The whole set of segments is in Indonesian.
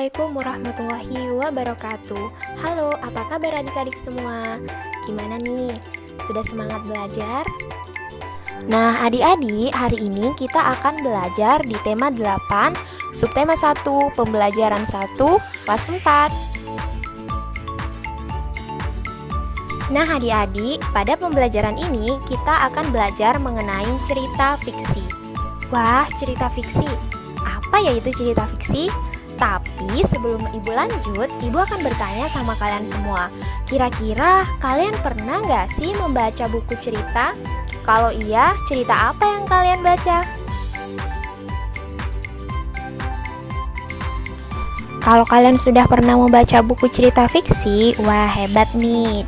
Assalamualaikum warahmatullahi wabarakatuh. Halo, apa kabar adik-adik semua? Gimana nih? Sudah semangat belajar? Nah, adik-adik, hari ini kita akan belajar di tema 8, subtema 1, pembelajaran 1, kelas 4. Nah, adik-adik, pada pembelajaran ini kita akan belajar mengenai cerita fiksi. Wah, cerita fiksi. Apa ya itu cerita fiksi? Tapi sebelum Ibu lanjut, Ibu akan bertanya sama kalian semua. Kira-kira kalian pernah nggak sih membaca buku cerita? Kalau iya, cerita apa yang kalian baca? Kalau kalian sudah pernah membaca buku cerita fiksi, wah hebat nih.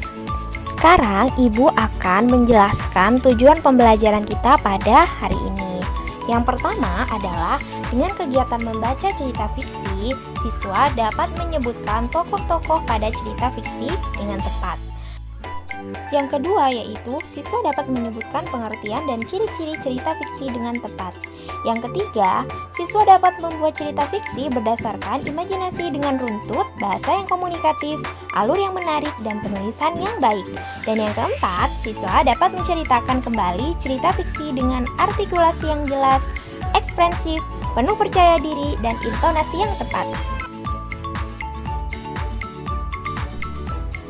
Sekarang Ibu akan menjelaskan tujuan pembelajaran kita pada hari ini. Yang pertama adalah dengan kegiatan membaca cerita fiksi, siswa dapat menyebutkan tokoh-tokoh pada cerita fiksi dengan tepat. Yang kedua yaitu siswa dapat menyebutkan pengertian dan ciri-ciri cerita fiksi dengan tepat. Yang ketiga, siswa dapat membuat cerita fiksi berdasarkan imajinasi dengan runtut, bahasa yang komunikatif, alur yang menarik, dan penulisan yang baik. Dan yang keempat, siswa dapat menceritakan kembali cerita fiksi dengan artikulasi yang jelas, ekspresif, penuh percaya diri, dan intonasi yang tepat.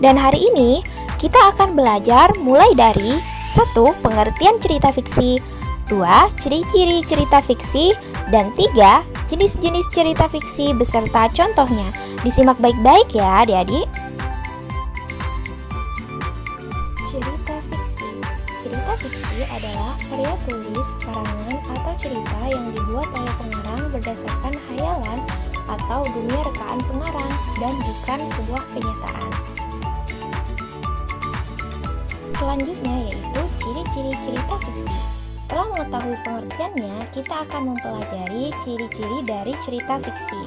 Dan hari ini, kita akan belajar mulai dari 1. Pengertian cerita fiksi, 2. Ciri-ciri cerita fiksi, dan 3. Jenis-jenis cerita fiksi beserta contohnya. Disimak baik-baik ya adik-adik. Cerita fiksi. Cerita fiksi adalah karya tulis, karangan, atau cerita yang dibuat oleh pengarang berdasarkan hayalan atau dunia rekaan pengarang dan bukan sebuah kenyataan. Selanjutnya yaitu ciri-ciri cerita fiksi. Setelah mengetahui pengertiannya, kita akan mempelajari ciri-ciri dari cerita fiksi.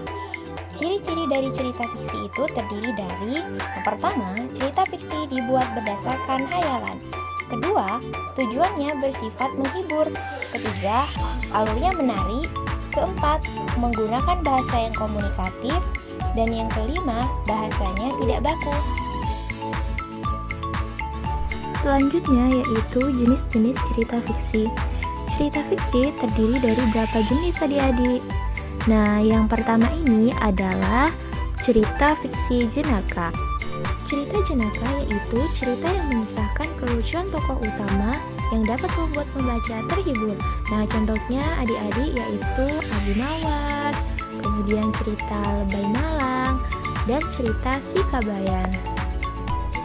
Ciri-ciri dari cerita fiksi itu terdiri dari: yang pertama, cerita fiksi dibuat berdasarkan hayalan. Kedua, tujuannya bersifat menghibur. Ketiga, alurnya menarik. Keempat, menggunakan bahasa yang komunikatif. Dan yang kelima, bahasanya tidak baku. Selanjutnya yaitu jenis-jenis cerita fiksi. Cerita fiksi terdiri dari berapa jenis adik-adik? Nah, yang pertama ini adalah cerita fiksi jenaka. Cerita jenaka yaitu cerita yang mengisahkan kelucuan tokoh utama yang dapat membuat pembaca terhibur. Nah, contohnya adik-adik yaitu Abu Nawas, kemudian cerita Lebay Malang, dan cerita Si Kabayan.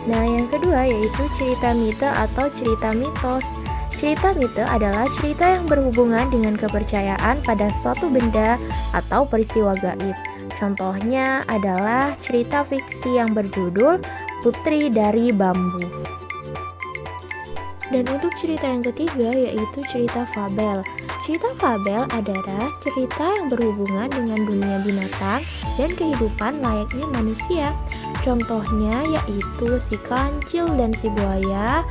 Nah, yang kedua yaitu cerita mite atau cerita mitos. Cerita mite adalah cerita yang berhubungan dengan kepercayaan pada suatu benda atau peristiwa gaib. Contohnya adalah cerita fiksi yang berjudul Putri dari Bambu. Dan untuk cerita yang ketiga yaitu cerita fabel. Cerita fabel adalah cerita yang berhubungan dengan dunia binatang dan kehidupan layaknya manusia. Contohnya yaitu si kancil dan si buaya,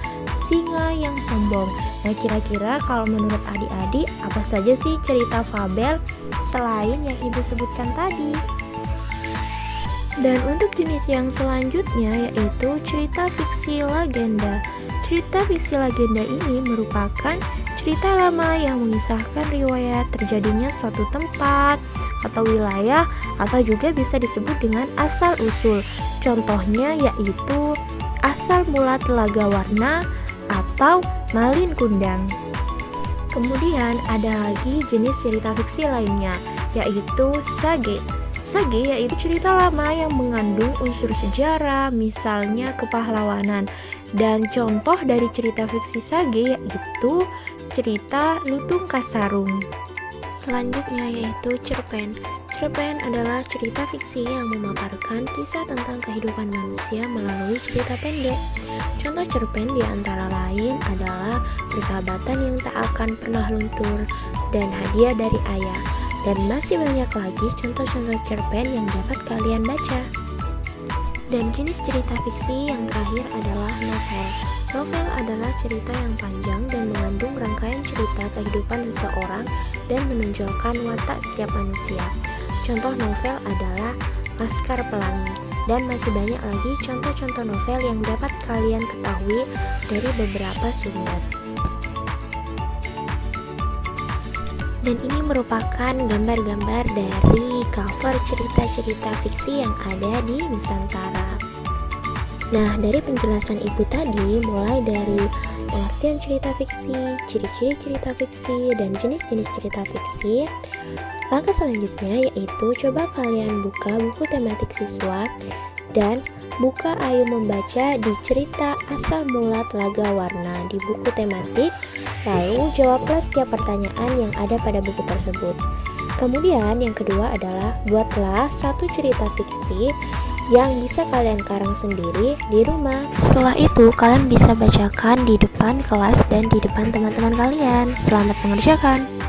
singa yang sombong. Nah, kira-kira kalau menurut adik-adik apa saja sih cerita fabel selain yang Ibu sebutkan tadi? Dan untuk jenis yang selanjutnya yaitu cerita fiksi legenda. Cerita fiksi legenda ini merupakan cerita lama yang mengisahkan riwayat terjadinya suatu tempat atau wilayah, atau juga bisa disebut dengan asal-usul. Contohnya yaitu Asal Mula Telaga Warna atau Malin Kundang. Kemudian ada lagi jenis cerita fiksi lainnya yaitu sage. Sage yaitu cerita lama yang mengandung unsur sejarah, misalnya kepahlawanan. Dan contoh dari cerita fiksi sage yaitu cerita Lutung Kasarung. Selanjutnya yaitu cerpen. Cerpen adalah cerita fiksi yang memaparkan kisah tentang kehidupan manusia melalui cerita pendek. Contoh cerpen di antara lain adalah Persahabatan yang Tak Akan Pernah Luntur dan Hadiah dari Ayah. Dan masih banyak lagi contoh-contoh cerpen yang dapat kalian baca. Dan jenis cerita fiksi yang terakhir adalah novel. Novel adalah cerita yang panjang dan mengandung rangkaian cerita kehidupan seseorang dan menonjolkan watak setiap manusia. Contoh novel adalah Laskar Pelangi, dan masih banyak lagi contoh-contoh novel yang dapat kalian ketahui dari beberapa sumber. Dan ini merupakan gambar-gambar dari cover cerita-cerita fiksi yang ada di Nusantara. Nah, dari penjelasan Ibu tadi, mulai dari pengertian cerita fiksi, ciri-ciri cerita fiksi, dan jenis-jenis cerita fiksi, langkah selanjutnya yaitu coba kalian buka buku tematik siswa dan buka Ayo Membaca di cerita Asal Mula Telaga Warna di buku tematik, lalu jawablah setiap pertanyaan yang ada pada buku tersebut. Kemudian yang kedua adalah buatlah satu cerita fiksi yang bisa kalian karang sendiri di rumah. Setelah itu kalian bisa bacakan di depan kelas dan di depan teman-teman kalian. Selamat mengerjakan.